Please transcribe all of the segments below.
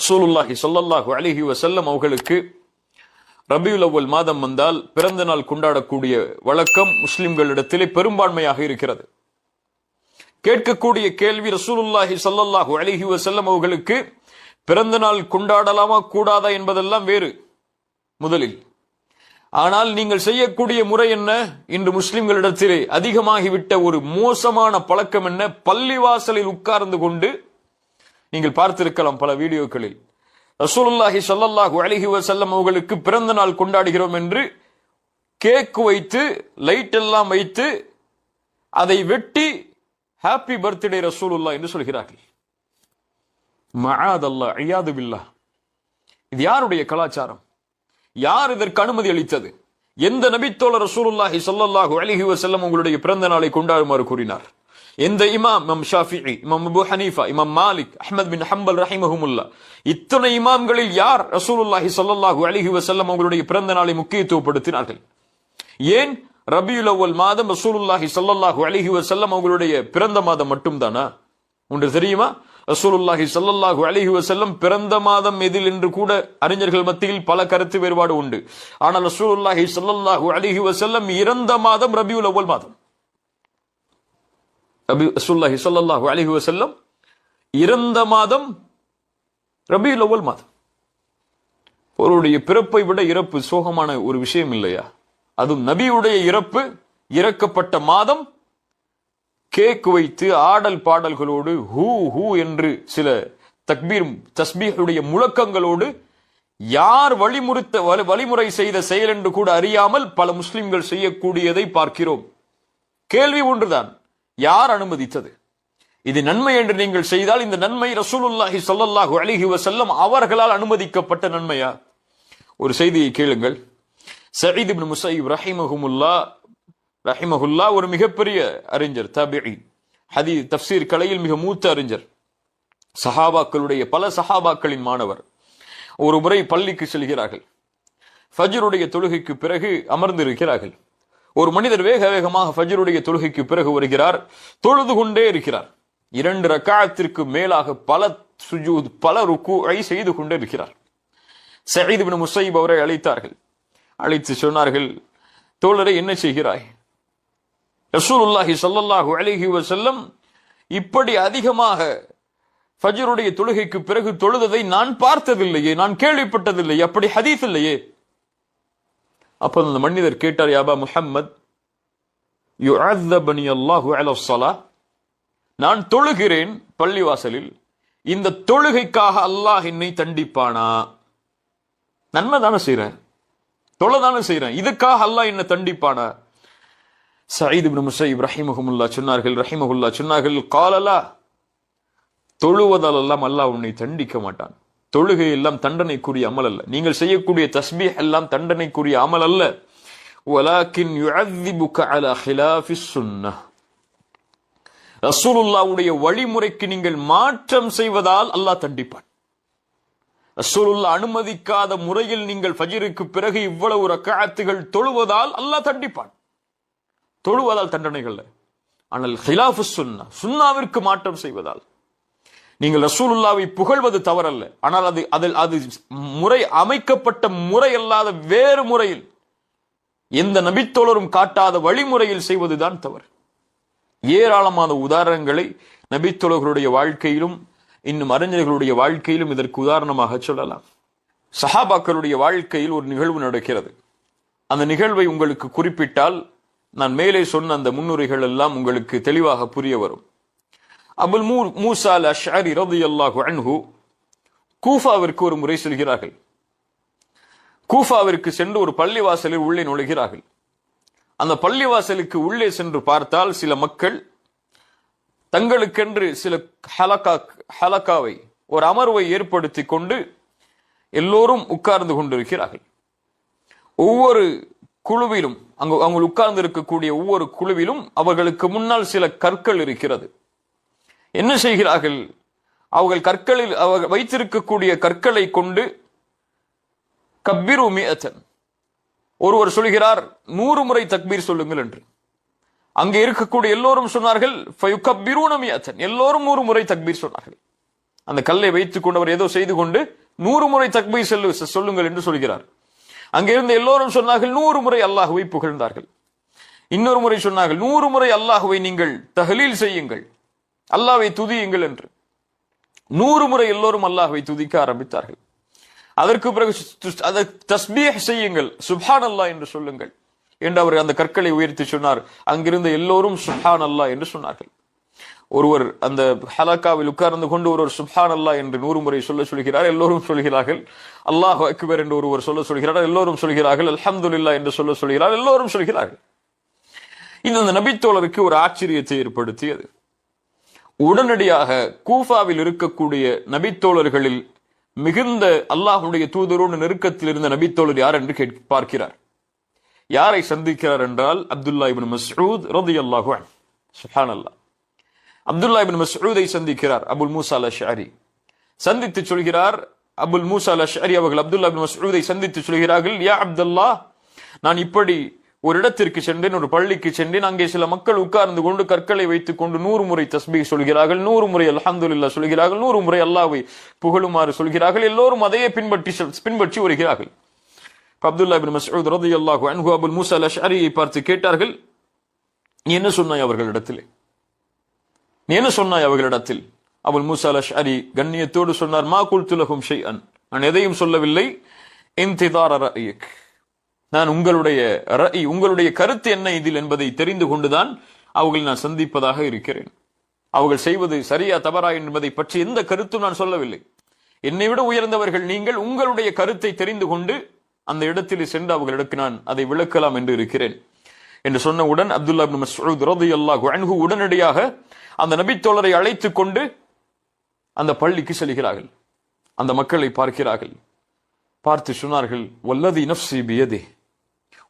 ரசூலுல்லாஹி ஸல்லல்லாஹு அலைஹி வஸல்லம் அவர்களுக்கு ரபியுல் அவ்வல் மாதம் வந்தால் பிறந்த நாள் கொண்டாடக்கூடிய வழக்கம் முஸ்லிம்களிடத்திலே பெரும்பான்மையாக இருக்கிறது. கேட்கக்கூடிய கேள்வி, ரசூலுல்லாஹி ஸல்லல்லாஹு அலைஹி வஸல்லம் அவர்களுக்கு பிறந்த நாள் கொண்டாடலாமா கூடாதா என்பதெல்லாம் வேறு முதலில். ஆனால் நீங்கள் செய்யக்கூடிய முறை என்ன? இன்று முஸ்லிம்களிடத்திலே அதிகமாகிவிட்ட ஒரு மோசமான பழக்கம் என்ன? பள்ளிவாசலில் உட்கார்ந்து கொண்டு நீங்கள் பார்த்திருக்கலாம் பல வீடியோக்களில், ரசூலுல்லாஹி ஸல்லல்லாஹு அலைஹி வஸல்லம் அவர்களுக்கு பிறந்த நாள் கொண்டாடுகிறோம் என்று கேக் வைத்து லைட் எல்லாம் வைத்து அதை வெட்டி ஹாப்பி பர்த்டே ரசூலுல்லாஹ் என்று சொல்கிறார்கள். மஆதல்லாஹ், இயாது பில்லாஹ். இது யாருடைய கலாச்சாரம்? யார் இதற்கு அனுமதி அளித்தது? எந்த நபித்தோழர் ரசூலுல்லாஹி ஸல்லல்லாஹு அலைஹி வஸல்லம் உங்களுடைய பிறந்த நாளை கொண்டாடுமாறு கூறினார்? எந்த இமாம்? இமாம் ஷாஃபிஈ, இமாம் அபூ ஹனீஃபா, இமாம் மாலிக், அஹ்மத் பின் ஹம்பல் ரஹிமஹுமுல்லாஹ், இத்தனை இமாம்களில் யார் ரசூலுல்லாஹி ஸல்லல்லாஹு அலைஹி வஸல்லம் உங்களுடைய பிறந்த நாளை முக்கியத்துவப்படுத்தினார்கள்? ஏன் ரபியுல் அவ்வல் மாதம் ரசூலுல்லாஹி ஸல்லல்லாஹு அலைஹி வஸல்லம் உங்களுடைய பிறந்த மாதம் மட்டும்தானா? ஒன்று தெரியுமா? ரசூலுல்லாஹி ஸல்லல்லாஹு அலைஹி வஸல்லம் பிறந்த மாதம் எதில் என்று கூட அறிஞர்கள் மத்தியில் பல கருத்து வேறுபாடு உண்டு. ஆனால் ரசூலுல்லாஹி ஸல்லல்லாஹு அலைஹி வஸல்லம் இறந்த மாதம் ரபியுல் அவ்வல் மாதம். ரசூலுல்லாஹி ஸல்லல்லாஹு அலைஹி வஸல்லம் இறந்த மாதம் ரபியுல் அவ்வல் மாதம். ஒருவருடைய பிறப்பை விட இறப்பு சோகமான ஒரு விஷயம் இல்லையா? அதுவும் நபியுடைய இறப்பு, இறக்கப்பட்ட மாதம், கேக் வைத்து ஆடல் பாடல்களோடு ஹூ ஹூ என்று சில தக்பீர் தஸ்பீஹுடைய முழக்கங்களோடு யார் வழிமுறை செய்த செயல் என்று கூட அறியாமல் பல முஸ்லிம்கள் செய்யக்கூடியதை பார்க்கிறோம். கேள்வி ஒன்றுதான், யார் அனுமதித்தது? இது நன்மை என்று நீங்கள் செய்தால் இந்த நன்மை ரசூலுல்லாஹி ஸல்லல்லாஹு அலைஹி வஸல்லம் அவர்களால் அனுமதிக்கப்பட்ட நன்மையா? ஒரு செய்தியை கேளுங்கள். சயீத் இப்னு முஸையிப் ரஹிமஹுல்லாஹ் ஒரு மிகப்பெரிய அறிஞர், தாபிஈ, ஹதீஸ் தஃப்சீர் கலையில் மிக மூத்த அறிஞர், சஹாபாக்களுடைய பல சஹாபாக்களின் மாணவர். ஒரு முறை பள்ளிக்கு செல்கிறார்கள். ஃபஜ்ருடைய தொழுகைக்கு பிறகு அமர்ந்திருக்கிறார்கள். ஒரு மனிதர் வேக வேகமாக ஃபஜ்ருடைய தொழுகைக்கு பிறகு வருகிறார். தொழுது கொண்டே இருக்கிறார். 2 ரக்காஅத்திற்கு மேலாக பல சுஜூத், பல ருக்கூஐ செய்து கொண்டே இருக்கிறார். சயீத் இப்னு முஸையிப் அவரை அழைத்தார்கள். அழைத்து சொன்னார்கள், தோழரை என்ன செய்கிறாய்? ரசூலுல்லாஹி ஸல்லல்லாஹு அலைஹி வஸல்லம் இப்படி அதிகமாக ஃபஜ்ருடைய தொழுகைக்கு பிறகு தொழுததை நான் பார்த்ததில்லையே, நான் கேள்விப்பட்டதில்லையே, அப்படி ஹதீஸ் இல்லையே. அப்ப அந்த மனிதர் கேட்டார், யா அபா முஹம்மத், யுஅzzபனி அல்லாஹு அலா ஸலாஹ், நான் தொழுகிறேன் பள்ளிவாசலில், இந்த தொழுகைக்காக அல்லாஹ் என்னை தண்டிப்பானா? நன்மை தானே செய்றேன், தொழுதானே செய்றேன், இதுக்காக அல்லாஹ் என்ன தண்டிப்பானா? சயீத் இப்னு முஸையிப் ரஹிமஹுல்லாஹ் சொன்னார்கள், காலலா, தொழுவதால் எல்லாம் அல்லாஹ் உன்னை தண்டிக்க மாட்டான். தொழுகை எல்லாம் தண்டனைக்குரிய அமல் அல்ல. நீங்கள் செய்யக்கூடிய தஸ்பீஹ் எல்லாம் தண்டனைக்குரிய அமல் அல்ல. வலாக்கின் யுஅذிபுக அலா ஹிலாஃபிஸ் சுன்னஹ், ரசூலுல்லாஹ்வுடைய வழிமுறைக்கு நீங்கள் மாற்றம் செய்வதால் அல்லாஹ் தண்டிப்பான். ரசூலுல்லாஹ் அனுமதிக்காத முறையில் நீங்கள் ஃபஜ்ருக்கு பிறகு இவ்வளவு ரக்அத்துகள் தொழுவதால் அல்லாஹ் தண்டிப்பான். தொழுவதால் தண்டனைகள். ஆனால் ஹிலாஃபுஸ் சுன்னஹ், சுன்னாவிற்கு மாற்றம் செய்வதால், நீங்கள் ரசூலுல்லாவை புகழ்வது தவறல்ல, ஆனால் அது முறை அமைக்கப்பட்ட முறை அல்லாத வேறு முறையில், எந்த நபித்தோழரும் காட்டாத வழிமுறையில் செய்வதுதான் தவறு. ஏராளமான உதாரணங்களை நபித்தோழர்களுடைய வாழ்க்கையிலும் இன்னும் அறிஞர்களுடைய வாழ்க்கையிலும் இதற்கு உதாரணமாக சொல்லலாம். சஹாபாக்களுடைய வாழ்க்கையில் ஒரு நிகழ்வு நடக்கிறது. அந்த நிகழ்வை உங்களுக்கு குறிப்பிட்டால் நான் மேலே சொன்ன அந்த முன்னுரைகள் எல்லாம் உங்களுக்கு தெளிவாக புரிய வரும். அபுல் மூசா அல் அஷ்அரி ரலியல்லாஹு அன்ஹு கூஃபாவிற்கு ஒரு முறை செல்கிறார்கள். கூஃபாவிற்கு சென்று ஒரு பள்ளிவாசலில் உள்ளே நுழைகிறார்கள். அந்த பள்ளிவாசலுக்கு உள்ளே சென்று பார்த்தால் சில மக்கள் தங்களுக்கென்று சில ஹலக்காவை, ஒரு அமர்வை ஏற்படுத்தி கொண்டு எல்லோரும் உட்கார்ந்து கொண்டிருக்கிறார்கள். ஒவ்வொரு குழுவிலும், அவங்க உட்கார்ந்து இருக்கக்கூடிய ஒவ்வொரு குழுவிலும் அவர்களுக்கு முன்னால் சில கற்கள் இருக்கிறது. என்ன செய்கிறார்கள்? அவர்கள் கற்களில் அவர்கள் வைத்திருக்கக்கூடிய கற்களை கொண்டு கப்பிரு மிஅத்தன், ஒருவர் சொல்கிறார் 100 முறை தக்பீர் சொல்லுங்கள் என்று. அங்கே இருக்கக்கூடிய எல்லோரும் சொன்னார்கள் ஃபயுகப்பிரூன மிஅத்தன், எல்லோரும் 100 முறை தக்பீர் சொன்னார்கள். அந்த கல்லை வைத்துக் கொண்டு அவர் ஏதோ செய்து கொண்டு 100 முறை தக்பீர் சொல்லுங்கள் என்று சொல்கிறார். அங்கிருந்த எல்லோரும் சொன்னார்கள் 100 முறை அல்லாஹுவை புகழ்ந்தார்கள். இன்னொரு முறை சொன்னார்கள் 100 முறை அல்லாஹுவை நீங்கள் தஹ்லீல் செய்யுங்கள், அல்லாஹ்வை துதியுங்கள் என்று. 100 முறை எல்லோரும் அல்லாஹ்வை துதிக்க ஆரம்பித்தார்கள். அதற்கு பிறகு தஸ்பீஹ் செய்யுங்கள், சுப்ஹான் அல்லாஹ் என்று சொல்லுங்கள் என்று அவர் அந்த கற்களை உயர்த்தி சொன்னார். அங்கிருந்த எல்லோரும் சுப்ஹான் அல்லாஹ் என்று சொன்னார்கள். ஒருவர் அந்த ஹலக்காவில் உட்கார்ந்து கொண்டு ஒருவர் சுப்ஹான் அல்லாஹ் என்று 100 முறை சொல்கிறார். எல்லோரும் சொல்கிறார்கள் அல்லாஹ் அக்பர் என்று ஒருவர் சொல்கிறார். எல்லோரும் சொல்கிறார்கள் அல்ஹம்துலில்லாஹ் என்று சொல்கிறார். எல்லோரும் சொல்கிறார்கள். இந்த நபித்தோழருக்கு ஒரு ஆச்சரியத்தை ஏற்படுத்தியது. உடனடியாக கூஃபாவில் இருக்கக்கூடிய நபித்தோழர்களில் மிகுந்த அல்லாஹுடைய தூதரோடு நெருக்கத்தில் இருந்த நபித்தோழர் யார் என்று பார்க்கிறார். யாரை சந்திக்கிறார் என்றால் அப்துல்லா இப்னு மஸ்ஊத் ரலியல்லாஹு அன்ஹு. சுப்ஹானல்லாஹ். அப்துல்லா இப்னு மஸ்ஊதை சந்திக்கிறார் அபுல் மூசா அல்-அஷ்அரி. சந்தித்து சொல்கிறார், அபுல் மூசா அல்-அஷ்அரி அவர்கள் அப்துல்லா இப்னு மஸ்ஊதை சந்தித்து சொல்கிறார்கள், யா அப்துல்லா, நான் இப்படி ஒரு இடத்திற்கு சென்றேன், ஒரு பள்ளிக்கு சென்றேன். அங்கே சில மக்கள் உட்கார்ந்து கொண்டு கற்களை வைத்துக் கொண்டு 100 முறை தஸ்பீஹ் சொல்கிறார்கள், 100 முறை அல்ஹம்துலில்லாஹ் சொல்கிறார்கள், 100 முறை அல்லாஹ்வை புகழுமாறு சொல்கிறார்கள். எல்லோரும் அதையே பின்பற்றி வருகிறார்கள். அப்துல்லா இப்னு மஸ்ஊத் ரலியல்லாஹு அன்ஹு அபுல் மூசா அல்-அஷ்அரியை பார்த்து கேட்டார்கள், நீ என்ன சொன்னாய் அவர்களிடத்தில்? நீ என்ன சொன்னாய் அவர்களிடத்தில்? அபுல் மூசா அல்-அஷ்அரி கண்ணியத்தோடு சொன்னார், மா குல்து லஹும் ஷைஅன், நான் எதையும் சொல்லவில்லை. இன்திதார ரஅயிக், நான் உங்களுடைய கருத்து என்ன இதில் என்பதை தெரிந்து கொண்டுதான் அவர்களை நான் சந்திப்பதாக இருக்கிறேன். அவர்கள் செய்வது சரியா தவறா என்பதை பற்றி எந்த கருத்தும் நான் சொல்லவில்லை. என்னை விட உயர்ந்தவர்கள் நீங்கள், உங்களுடைய கருத்தை தெரிந்து கொண்டு அந்த இடத்தில் சென்று அவர்களுக்கு நான் அதை விளக்கலாம் என்று இருக்கிறேன் என்று சொன்னவுடன் அப்துல்லா இப்னு மஸ்ஊத் ரலியல்லாஹு அன்ஹு உடனடியாக அந்த நபித்தோழரை அழைத்துக் கொண்டு அந்த பள்ளிக்கு செல்கிறார்கள். அந்த மக்களை பார்க்கிறார்கள். பார்த்து சொன்னார்கள், வல்லதி நஃப்ஸி பியதிஹி,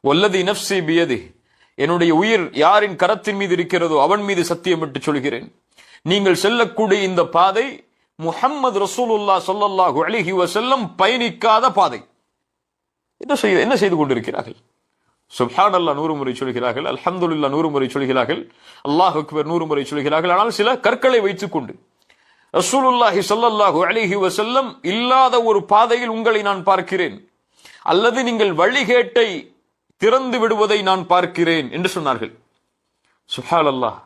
வல்லதி நஃப்ஸி பியதிஹி, என்னுடைய உயிர் யாரின் கரத்தின் மீது இருக்கிறதோ அவன் மீது சத்தியமிட்டு சொல்கிறேன், நீங்கள் செல்லக்கூடிய இந்த பாதை முஹம்மது ரசூலுல்லாஹ் ஸல்லல்லாஹு அலைஹி வஸல்லம் பயணிக்காத பாதை. என்ன செய்து கொண்டிருக்கிறார்கள்? சுப்ஹானல்லாஹ் 100 முறை சொல்கிறார்கள், அல்ஹம்துலில்லாஹ் 100 முறை சொல்கிறார்கள், அல்லாஹ் அக்பர் 100 முறை சொல்கிறார்கள். ஆனால் சில கற்களை வைத்துக் கொண்டு ரசூலுல்லாஹி ஸல்லல்லாஹு அலைஹி வஸல்லம் இல்லாத ஒரு பாதையில் உங்களை நான் பார்க்கிறேன், அல்லது நீங்கள் வழிகேட்டை திறந்து விடுவதை நான் பார்க்கிறேன் என்று சொன்னார்கள். சுப்ஹானல்லாஹ்.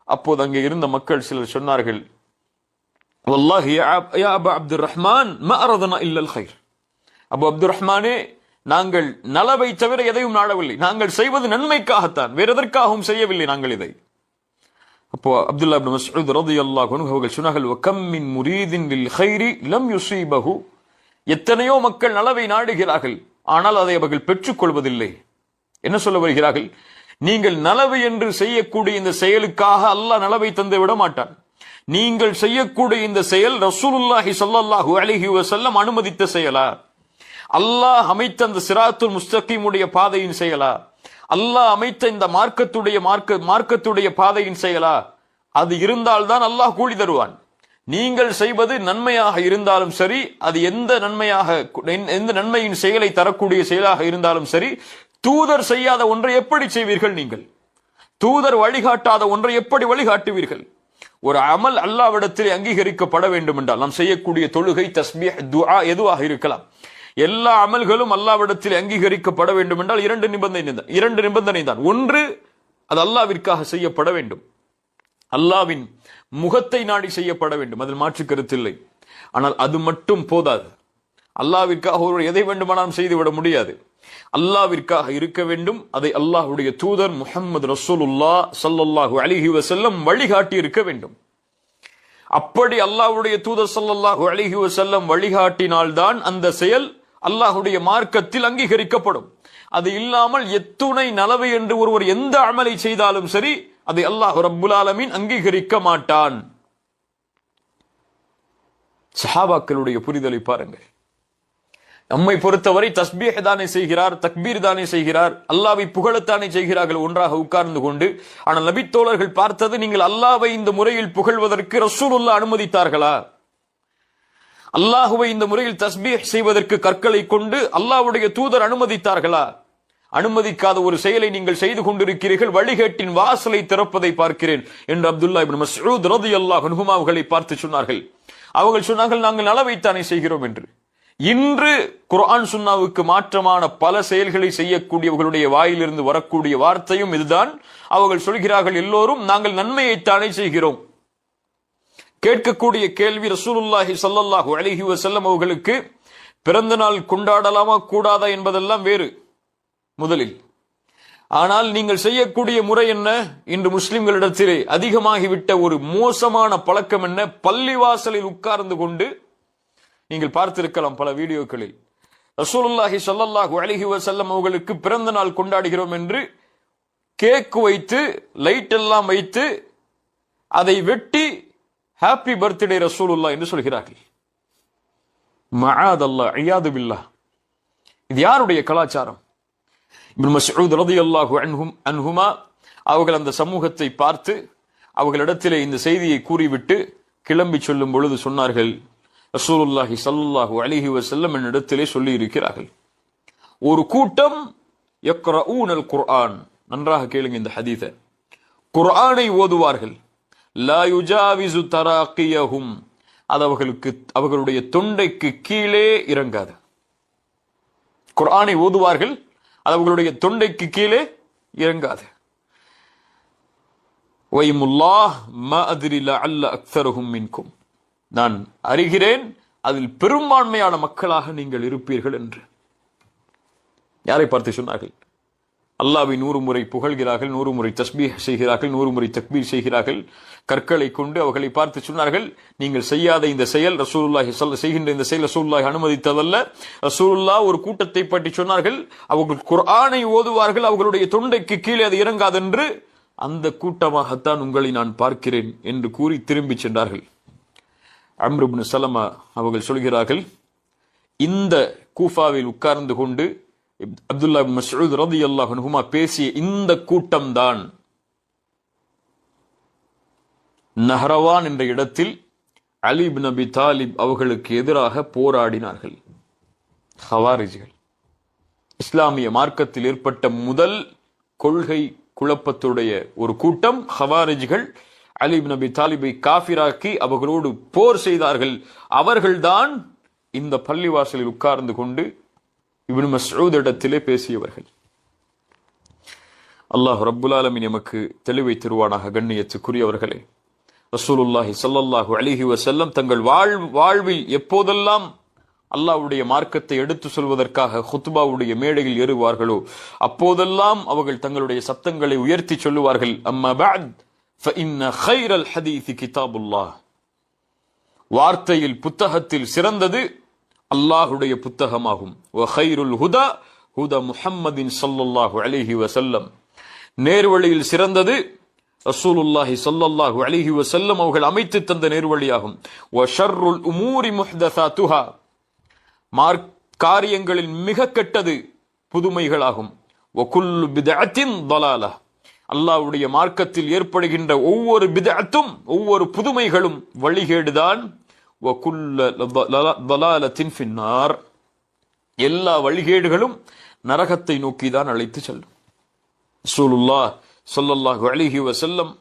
அப்போது அங்கே இருந்த மக்கள் சிலர் சொன்னார்கள், வல்லாஹி யா அபா அப்துர் ரஹ்மான் மா அரதனா இல்லல் கைர், அபு அப்துர் ரஹ்மானே, நாங்கள் நலவை தவிர எதையும் நாடவில்லை, நாங்கள் செய்வது நன்மைக்காகத்தான், வேற எதற்காகவும் செய்யவில்லை நாங்கள் இதை. அப்போ அப்துல்லா இப்னு மஸ்ஊத் ரலியல்லாஹு அன்ஹு அவர்கள் சொன்னார்கள், வகம் மின் முரீதின் லில் கைரி லம் யுஸீபஹு, எத்தனையோ மக்கள் நலவை நாடுகிறார்கள், ஆனால் அதை அவர்கள் பெற்றுக் கொள்வதில்லை. என்ன சொல்ல வருகிறார்கள்? நீங்கள் நலவு என்று செய்யக்கூடிய இந்த செயலுக்காக அல்லாஹ் நலவை தந்து விட மாட்டான். நீங்கள் செய்யக்கூடிய இந்த செயல் ரசூலுல்லாஹி ஸல்லல்லாஹு அலைஹி வஸல்லம் அனுமதித்த செயலா, அல்லாஹ் அமைத்த அந்த சிராத்துல் முஸ்தகீமுடைய பாதையின் செயலா, அல்லாஹ் அமைத்த இந்த மார்க்கத்துடைய பாதையின் செயலா, அது இருந்தால்தான் அல்லாஹ் கூலி தருவான். நீங்கள் செய்வது நன்மையாக இருந்தாலும் சரி, அது எந்த நன்மையின் செயலை தரக்கூடிய செயலாக இருந்தாலும் சரி, தூதர் செய்யாத ஒன்றை எப்படி செய்வீர்கள்? நீங்கள் தூதர் வழிகாட்டாத ஒன்றை எப்படி வழிகாட்டுவீர்கள்? ஒரு அமல் அல்லாஹ்விடத்தில் அங்கீகரிக்கப்பட வேண்டும் என்றால் நாம் செய்யக்கூடிய தொழுகை, தஸ்பீஹ், துஆ எதுவாக இருக்கலாம், எல்லா அமல்களும் அல்லாஹ்விடத்தில் அங்கீகரிக்கப்பட வேண்டும் என்றால் இரண்டு நிபந்தனை தான். ஒன்று, அது அல்லாஹ்விற்காக செய்யப்பட வேண்டும், அல்லாஹ்வின் முகத்தை நாடி செய்யப்பட வேண்டும், அதில் மாற்று கருத்தில்லை. ஆனால் அது மட்டும் போதாது. அல்லாஹ்விற்காக ஒரு எதை வேண்டுமானாலும் செய்துவிட முடியாது. அல்லாஹ்விற்காக இருக்க வேண்டும். அதை அல்லாஹ்வுடைய தூதர் முஹம்மது ரசூலுல்லாஹ் ஸல்லல்லாஹு அலைஹி வஸல்லம் வழிகாட்டி இருக்க வேண்டும். அப்படி அல்லாஹ்வுடைய தூதர் ஸல்லல்லாஹு அலைஹி வஸல்லம் வழிகாட்டினால்தான் அந்த செயல் அல்லாஹ்வுடைய மார்க்கத்தில் அங்கீகரிக்கப்படும். அது இல்லாமல் எத்துணை நலவை என்று ஒருவர் எந்த அமலை செய்தாலும் சரி, அதை அல்லாஹ் ரப்புல் ஆலமீன் அங்கீகரிக்க மாட்டான். சஹாபாக்களுடைய புரிதலை பாருங்கள். நம்மை பொறுத்தவரை தஸ்பீஹ் தானே செய்கிறார், தக்பீர் தானே செய்கிறார், அல்லாஹ்வை புகழத்தானே செய்கிறார்கள் ஒன்றாக உட்கார்ந்து கொண்டு. ஆனால் நபி தோழர்கள் பார்த்தது, நீங்கள் அல்லாஹ்வை இந்த முறையில் புகழ்வதற்கு ரசூலுல்லாஹ் அனுமதித்தார்களா? அல்லாஹ்வை இந்த முறையில் தஸ்பீஹ் செய்வதற்கு கற்களை கொண்டு அல்லாஹ்வுடைய தூதர் அனுமதித்தார்களா? அனுமதிக்காத ஒரு செயலை நீங்கள் செய்து கொண்டிருக்கிறீர்கள், வழிகேட்டின் வாசலை திறப்பதை பார்க்கிறேன் என்று அப்துல்லா இப்னு மஸ்ஊத் ரலியல்லாஹு அன்ஹு அவர்களை பார்த்து சொன்னார்கள். அவர்கள் சொன்னார்கள் நாங்கள் நலவைத்தானே செய்கிறோம் என்று. இன்று குர்ஆன் சுன்னாவுக்கு மாற்றமான பல செயல்களை செய்யக்கூடியவர்களுடைய வாயிலிருந்து வரக்கூடிய வார்த்தையும் இதுதான். அவர்கள் சொல்கிறார்கள் எல்லோரும் நாங்கள் நன்மையைத்தானே செய்கிறோம். கேட்கக்கூடிய கேள்வி, ரசூலுல்லாஹி ஸல்லல்லாஹு அலைஹி வஸல்லம் அவர்களுக்கு பிறந்த நாள் கொண்டாடலாமா கூடாதா என்பதெல்லாம் வேறு முதலில். ஆனால் நீங்கள் செய்யக்கூடிய முறை என்ன? இன்று முஸ்லிம்களிடத்திலே அதிகமாகிவிட்ட ஒரு மோசமான பழக்கம் என்ன? பள்ளிவாசலில் உட்கார்ந்து கொண்டு நீங்கள் பார்த்திருக்கலாம் பல வீடியோக்களில், ரசூலுல்லாஹி ஸல்லல்லாஹு அலைஹி வஸல்லம் அவர்களுக்கு பிறந்த நாள் கொண்டாடுகிறோம் என்று கேக் வைத்து லைட் எல்லாம் வைத்து அதை வெட்டி ஹாப்பி பர்த்டே ரசூலுல்லாஹ் என்று சொல்கிறார்கள். மஆதல்லாஹ், இயாது பில்லாஹ். இது யாருடைய கலாச்சாரம்? இப்னு மஸ்ஊத் ரலியல்லாஹு அன்ஹுமா அவர்கள் அந்த சமூகத்தை பார்த்து அவர்களிடத்திலே இந்த செய்தியை கூறிவிட்டு கிளம்பி சொல்லும் பொழுது சொன்னார்கள், ரசூலுல்லாஹி ஸல்லல்லாஹு அலைஹி வஸல்லம் என்னிடத்திலே சொல்லி இருக்கிறார்கள், ஒரு கூட்டம் யக்ரஊனல் குர்ஆன், நன்றாக கேளுங்க இந்த ஹதீஸை, குர்ஆனை ஓதுவார்கள், லா யுஜாவிசு தராக்கியஹும், அது அவர்களுடைய தொண்டைக்கு கீழே இறங்காது. குர்ஆனை ஓதுவார்கள், அது அவர்களுடைய தொண்டைக்கு கீழே இறங்காது. வைமுல்லாஹ் மா அத்ரி லஅல்ல அக்ஸருஹும் மின்கும், நான் அறிகிறேன் அதில் பெரும்பான்மையான மக்களாக நீங்கள் இருப்பீர்கள் என்று. யாரை பார்த்து சொன்னார்கள்? அல்லாஹ்வை 100 முறை புகழ்கிறார்கள், 100 முறை தஸ்பீஹ் செய்கிறார்கள், 100 முறை தக்பீர் செய்கிறார்கள். கற்களை கொண்டு அவர்களை பார்த்து சொன்னார்கள், நீங்கள் செய்யாத இந்த செயல் ரசூலுல்லாஹி செய்கின்ற இந்த செயல் ரசூலுல்லாஹி அனுமதித்ததல்ல. ரசூலுல்லாஹ் ஒரு கூட்டத்தை பற்றி சொன்னார்கள், அவர்கள் குர்ஆனை ஓதுவார்கள், அவர்களுடைய தொண்டைக்கு கீழே அது இறங்காதென்று, அந்த கூட்டமாகத்தான் உங்களை நான் பார்க்கிறேன் என்று கூறி திரும்பி சென்றார்கள். அம்ர் இப்னு சலமா அவர்கள் சொல்கிறார்கள், இந்த கூஃபாவில் உட்கார்ந்து கொண்டு அப்துல்லா இப்னு மஸ்ஊத் ரலியல்லாஹு அன்ஹுமா பேசிய இந்த கூட்டம் தான் நஹ்ரவான் என்ற இடத்தில் அலி இப்னு அபி தாலிப் அவர்களுக்கு எதிராக போராடினார்கள். ஹவாரிஜிகள், இஸ்லாமிய மார்க்கத்தில் ஏற்பட்ட முதல் கொள்கை குழப்பத்துடைய ஒரு கூட்டம் ஹவாரிஜிகள். அலி இப்னு அபி தாலிபை காஃபிராக்கி அவர்களோடு போர் செய்தார்கள். அவர்கள்தான் இந்த பள்ளிவாசலில் உட்கார்ந்து கொண்டு இப்னு மஸ்ஊத் இடத்திலே பேசியவர்கள். அல்லாஹ் ரப்புல் ஆலமீன் எமக்கு தெளிவை தருவானாக. கண்ணியத்துக்குரியவர்களே, ரசூலுல்லாஹி ஸல்லல்லாஹு அலைஹி வஸல்லம் தங்கள் வாழ்வில் எப்போதெல்லாம் அல்லாஹ்வுடைய மார்க்கத்தை எடுத்து சொல்வதற்காக குத்பாவுடைய மேடையில் ஏறுவார்களோ அப்போதெல்லாம் அவர்கள் தங்களுடைய சப்தங்களை உயர்த்தி சொல்லுவார்கள், அம்மா பஅத் ஃபஇன்ன கைரல் ஹதீஸ் கிதாபுல்லாஹ், வார்த்தையில் புத்தகத்தில் சிறந்தது அல்லாஹ்வுடைய புத்தகமாகும். வ கைருல் ஹுதா ஹுதா முஹம்மதின் ஸல்லல்லாஹு அலைஹி வஸல்லம், நேர்வழியில் சிறந்தது ரசூலுல்லாஹி ஸல்லல்லாஹு அலைஹி வஸல்லம் அவர்கள் அமைத்து தந்த நேர்வழியாகும். வ ஷர்ருல் உமூரி முஹ்தஸாத்துஹா, காரியங்களில் மிக கெட்டது புதுமைகளாகும். வ குல்லு பித்அத்தின் ضلاலஹ், அல்லாஹ்வுடைய மார்க்கத்தில் ஏற்படுகின்ற ஒவ்வொரு பித்அத்தும் ஒவ்வொரு புதுமைகளும் வழிகேடுதான். வ குல்லு ضلالத்தின் ஃபின்னார், எல்லா வழிகேடுகளும் நரகத்தை நோக்கிதான் அழைத்து செல்லும். ரசூலுல்லாஹ் ஸல்லல்லாஹு அலைஹி வஸல்லம்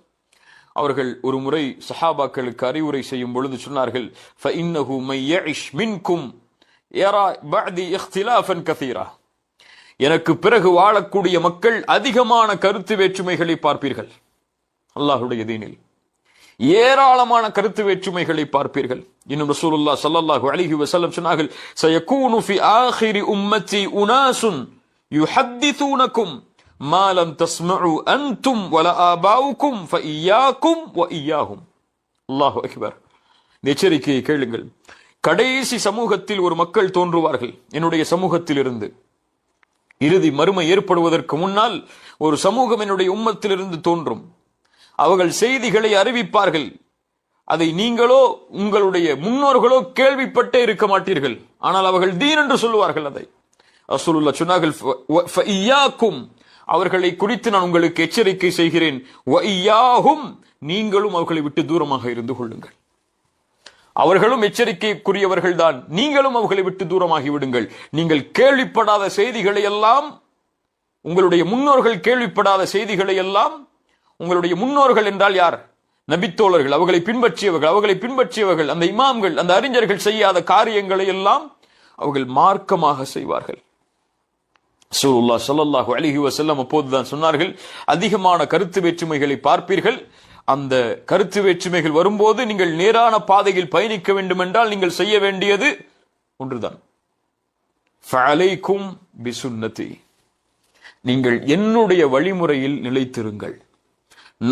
அவர்கள் ஒரு முறை சஹாபாக்களுக்கு அறிவுரை செய்யும் பொழுது சொன்னார்கள், ஃபஇன்னஹு மை யஇஷ் மின்கும் யரா பஅதி இக்திலாஃபன் கஸீரா, எனக்கு பிறகு வாழக்கூடிய மக்கள் அதிகமான கருத்து வேற்றுமைகளை பார்ப்பீர்கள். அல்லாஹ்வுடைய தீனில் ஏராளமான கருத்து வேற்றுமைகளை பார்ப்பீர்கள். இன்னும் ரசூலுல்லாஹ் ஸல்லல்லாஹு அலைஹி வஸல்லம் சொன்னார்கள், சயகூனு ஃபி ஆகிரி உம்மத்தி உனாசுன் யுஹத்திஸூனகும் மா லம் தஸ்மஉ அன்தும் வலா ஆபாவுக்கும் ஃபஇய்யாக்கும் வஇய்யாஹும். அல்லாஹு அக்பர். எச்சரிக்கையை கேளுங்கள். கடைசி சமூகத்தில் ஒரு மக்கள் தோன்றுவார்கள் என்னுடைய சமூகத்தில் இருந்து. இறுதி மறுமை ஏற்படுவதற்கு முன்னால் ஒரு சமூகம் என்னுடைய உம்மத்திலிருந்து தோன்றும். அவர்கள் செய்திகளை அறிவிப்பார்கள். அதை நீங்களோ உங்களுடைய முன்னோர்களோ கேள்விப்பட்டே இருக்க மாட்டீர்கள். ஆனால் அவர்கள் தீன் என்று சொல்லுவார்கள். அதை ரசூலுல்லாஹ் சொன்னார்கள், ஃபஇய்யாக்கும், அவர்களை குறித்து நான் உங்களுக்கு எச்சரிக்கை செய்கிறேன். வஇய்யாஹும், நீங்களும் அவர்களை விட்டு தூரமாக இருந்து கொள்ளுங்கள். அவர்களும் எச்சரிக்கைக்குரியவர்கள் தான், நீங்களும் அவர்களை விட்டு தூரமாகி விடுங்கள். நீங்கள் கேள்விப்படாத செய்திகளை எல்லாம், உங்களுடைய முன்னோர்கள் கேள்விப்படாத செய்திகளை எல்லாம், உங்களுடைய முன்னோர்கள் என்றால் யார்? நபித்தோழர்கள், அவர்களை பின்பற்றியவர்கள், அந்த இமாம்கள், அந்த அறிஞர்கள் செய்யாத காரியங்களை எல்லாம் அவர்கள் மார்க்கமாக செய்வார்கள். ரசூலுல்லாஹ் ஸல்லல்லாஹு அலைஹி வஸல்லம் அப்போதுதான் சொன்னார்கள், அதிகமான கருத்து வேற்றுமைகளை பார்ப்பீர்கள். அந்த கருத்து வேற்றுமைகள் வரும்போது நீங்கள் நேரான பாதையில் பயணிக்க வேண்டும் என்றால் நீங்கள் செய்ய வேண்டியது ஒன்றுதான், ஃபஅலைக்கும் பிசுன்னதி, நீங்கள் என்னுடைய வழிமுறையில் நிலைத்திருங்கள்.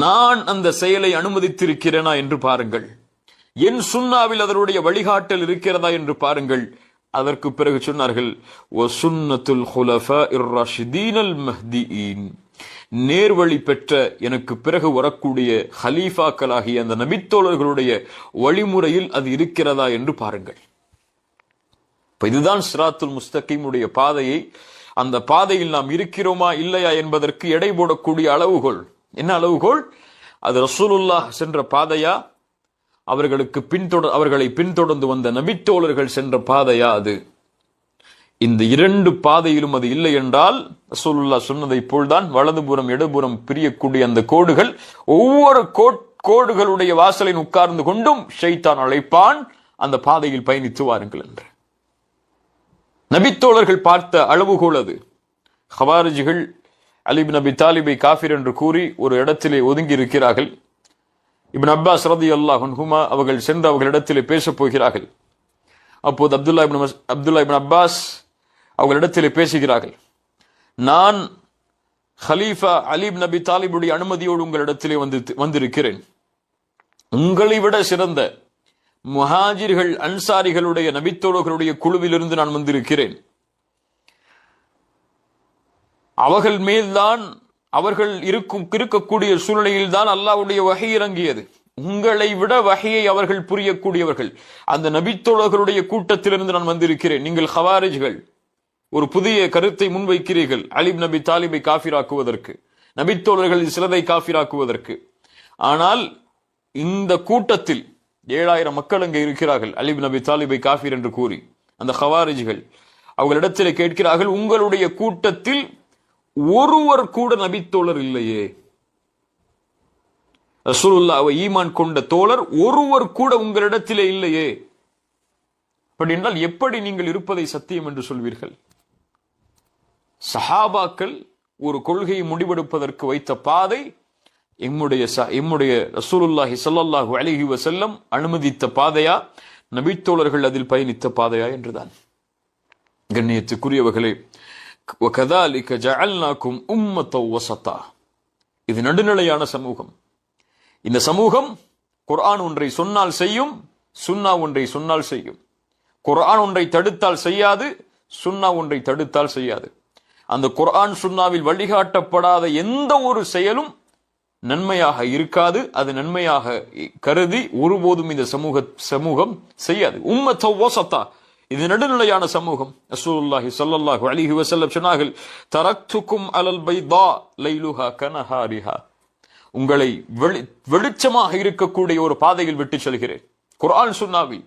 நான் அந்த செயலை அனுமதித்திருக்கிறேனா என்று பாருங்கள், என் சுன்னாவில் அதனுடைய வழிகாட்டல் இருக்கிறதா என்று பாருங்கள். அதற்கு பிறகு சொன்னார்கள், வசுன்னத்துல் குலஃபாஇர் ராஷிதீனல் மஹ்தியின், நேர்வழி பெற்ற எனக்கு பிறகு வரக்கூடிய ஹலீஃபாக்களாகிய அந்த நபித்தோழர்களுடைய வழிமுறையில் அது இருக்கிறதா என்று பாருங்கள். இதுதான் சிராத்துல் முஸ்தகீமுடைய பாதையை, அந்த பாதையில் நாம் இருக்கிறோமா இல்லையா என்பதற்கு எடை போடக்கூடிய அளவுகோல். என்ன அளவுகோல்? அது ரசூலுல்லாஹ் சென்ற பாதையா, அவர்களை பின்தொடர்ந்து வந்த நபித்தோழர்கள் சென்ற பாதையா? அது இந்த இரண்டு பாதையிலும் அது இல்லை என்றால் ரசூலுல்லாஹ் சொன்னதை போல்தான் வலதுபுறம் இடதுபுறம் பிரியக்கூடிய அந்த கோடுகள், ஒவ்வொரு கோடுகளுடைய வாசலில் உட்கார்ந்து கொண்டும் ஷைத்தான் அழைப்பான், அந்த பாதையில் பயணித்து வாருங்கள் என்று. நபித்தோழர்கள் பார்த்த அளவுகோல் அது. ஹவாரிஜிகள் அலி இப்னு அபி தாலிபை காஃபிர் என்று கூறி ஒரு இடத்திலே ஒதுங்கி இருக்கிறார்கள். இப்னு அப்பாஸ் ரலியல்லாஹு அன்ஹுமா அவர்கள் சென்று அவர்களிடத்திலே பேசப் போகிறார்கள். அப்போது அப்துல்லா இப்னு அப்பாஸ் அவர்களிடத்திலே பேசுகிறார்கள், நான் ஹலீஃபா அலி இப்னு அபி தாலிபுடைய அனுமதியோடு உங்களிடத்திலே வந்திருக்கிறேன். உங்களை விட சிறந்த முஹாஜிர்கள் அன்சாரிகளுடைய நபித்தோழர்களுடைய குழுவிலிருந்து நான் வந்திருக்கிறேன். அவர்கள் மேல்தான், அவர்கள் இருக்கக்கூடிய சூழ்நிலையில் தான் அல்லாஹ்வுடைய வஹி இறங்கியது. உங்களை விட வஹியை அவர்கள் புரியக்கூடியவர்கள். அந்த நபித்தோழர்களுடைய கூட்டத்திலிருந்து நான் வந்திருக்கிறேன். நீங்கள் ஹவாரிஜ்கள் ஒரு புதிய கருத்தை முன்வைக்கிறீர்கள், அலி இப்னு அபி தாலிபை காஃபிராக்குவதற்கு, நபித்தோழர்களில் சிலரை காஃபிராக்குவதற்கு. ஆனால் இந்த கூட்டத்தில் 7000 மக்கள் அங்கே இருக்கிறார்கள், அலி இப்னு அபி தாலிபை காஃபிர் என்று கூறி. அந்த ஹவாரிஜ்கள் அவர்களிடத்திலே கேட்கிறார்கள், உங்களுடைய கூட்டத்தில் ஒருவர் கூட நபித்தோழர் இல்லையே, ரசூலுல்லாஹ்வை ஈமான் கொண்ட தோழர் ஒருவர் கூட உங்களிடத்திலே இல்லையே, அப்படி என்றால் எப்படி நீங்கள் இருப்பதை சத்தியம் என்று சொல்வீர்கள்? சஹாபாக்கள் ஒரு கொள்கையை முடிவெடுப்பதற்கு வைத்த பாதை எம்முடைய ரசூலுல்லாஹி ஸல்லல்லாஹு அலைஹி வஸல்லம் அனுமதித்த பாதையா, நபித்தோழர்கள் அதில் பயணித்த பாதையா என்றுதான். கண்ணியத்துக்குரியவர்களே, وَكَذَلِكَ جَعَلْنَاكُمْ أُمَّةً وَسَطًا, இது நடுநிலையான சமூகம். இந்த சமூகம் குர்ஆன் ஒன்றை சொன்னால் செய்யும், சுன்னா ஒன்றை சொன்னால் செய்யும். குர்ஆன் ஒன்றை தடுத்தால் செய்யாது, சுன்னா ஒன்றை தடுத்தால் செய்யாது. அந்த குர்ஆன் சுன்னாவில் வழிகாட்டப்படாத எந்த ஒரு செயலும் நன்மையாக இருக்காது. அது நன்மையாக கருதி ஒருபோதும் இந்த சமூகம் செய்யாது. உம்மத்தன் வஸத்தா, இது நடுநிலையான சமூகம். ரசூலுல்லாஹி ஸல்லல்லாஹு அலைஹி வஸல்லம் சொன்னார்கள், தரக்துக்கும் அலல் பைதா லைலுஹா கனஹாரிஹா, உங்களை வெளிச்சமாக இருக்கக்கூடிய ஒரு பாதையில் விட்டு செல்கிறேன். குர்ஆன் சுன்னாவில்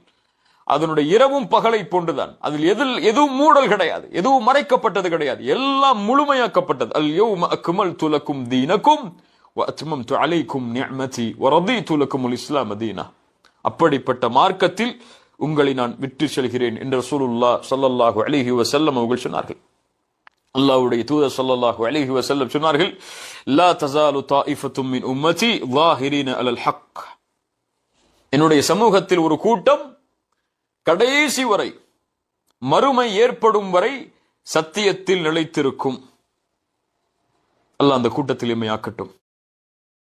அதனுடைய இரவும் பகலை போன்றுதான். அதில் எதுவும் மூடல் கிடையாது, எதுவும் மறைக்கப்பட்டது கிடையாது, எல்லாம் முழுமையாக்கப்பட்டது. அல் யௌம அக்மல்து லக்கும் தீனக்கும் வ அத்மம்து அலைக்கும் நிஅமதி வ ரதீது லக்குமுல் இஸ்லாம் தீனா, அப்படிப்பட்ட மார்க்கத்தில் உங்களை நான் விட்டு செல்கிறேன் என்று ரசூலுல்லாஹ் ஸல்லல்லாஹு அலைஹி வஸல்லம் அவர்கள் சொன்னார்கள். அல்லாஹ்வுடைய தூதர் ஸல்லல்லாஹு அலைஹி வஸல்லம் சொன்னார்கள், லா தஸாலு தாயிஃபத்தும் மின் உம்மதி ஸாஹிரீன அலல் ஹக், என்னுடைய சமூகத்தில் ஒரு கூட்டம் கடைசி வரை, மறுமை ஏற்படும் வரை சத்தியத்தில் நிலைத்திருக்கும். அல்லாஹ் அந்த கூட்டத்தில் எம்மை ஆக்கட்டும்.